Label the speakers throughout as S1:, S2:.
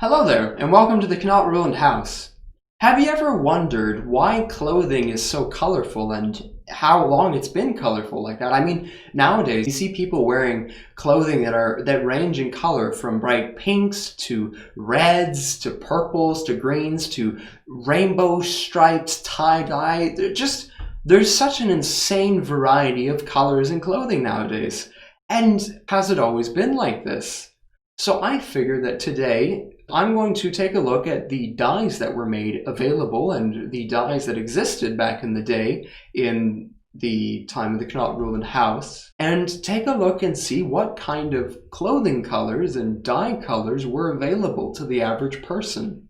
S1: Hello there, and welcome to the Knaut-Rhuland House. Have you ever wondered why clothing is so colorful and how long it's been colorful like that? I mean, nowadays you see people wearing clothing that range in color from bright pinks to reds to purples to greens to rainbow stripes, tie-dye. There's such an insane variety of colors in clothing nowadays. And has it always been like this? So I figured that today I'm going to take a look at the dyes that were made available and the dyes that existed back in the day in the time of the Knaut-Rhuland House, and take a look and see what kind of clothing colors and dye colors were available to the average person.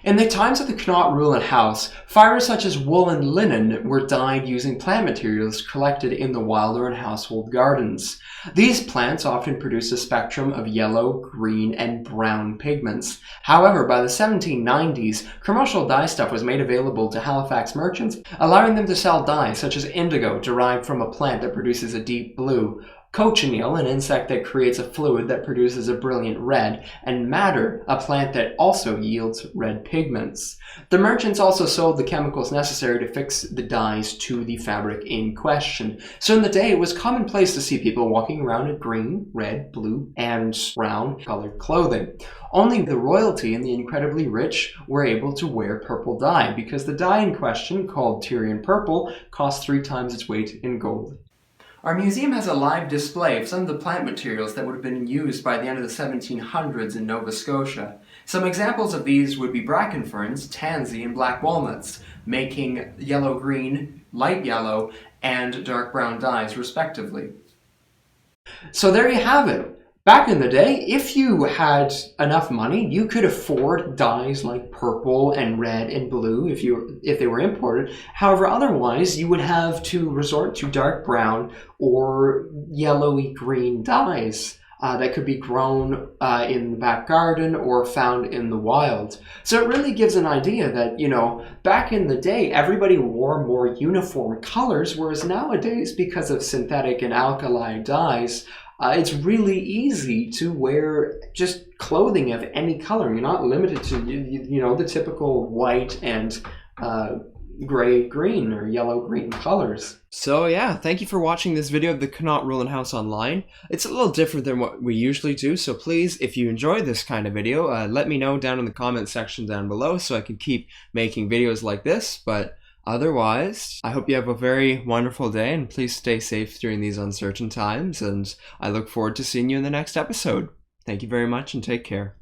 S1: In the times of the Knaut-Rhuland House, fibers such as wool and linen were dyed using plant materials collected in the wilder and household gardens. These plants often produced a spectrum of yellow, green, and brown pigments. However, by the 1790s, commercial dye stuff was made available to Halifax merchants, allowing them to sell dyes such as indigo, derived from a plant that produces a deep blue, cochineal, an insect that creates a fluid that produces a brilliant red, and madder, a plant that also yields red pigments. The merchants also sold the chemicals necessary to fix the dyes to the fabric in question. So in the day, it was commonplace to see people walking around in green, red, blue, and brown colored clothing. Only the royalty and the incredibly rich were able to wear purple dye, because the dye in question, called Tyrian purple, cost 3 times its weight in gold. Our museum has a live display of some of the plant materials that would have been used by the end of the 1700s in Nova Scotia. Some examples of these would be bracken ferns, tansy, and black walnuts, making yellow-green, light yellow, and dark brown dyes, respectively. So there you have it. Back in the day, if you had enough money, you could afford dyes like purple and red and blue if they were imported. However, otherwise, you would have to resort to dark brown or yellowy green dyes that could be grown in the back garden or found in the wild. So it really gives an idea that, back in the day, everybody wore more uniform colors, whereas nowadays, because of synthetic and alkali dyes, it's really easy to wear just clothing of any color. You're not limited to, the typical white and gray-green or yellow-green colors.
S2: So yeah, thank you for watching this video of the Knaut-Rhuland House Online. It's a little different than what we usually do, so please, if you enjoy this kind of video, let me know down in the comment section down below so I can keep making videos like this. But otherwise, I hope you have a very wonderful day, and please stay safe during these uncertain times, and I look forward to seeing you in the next episode. Thank you very much, and take care.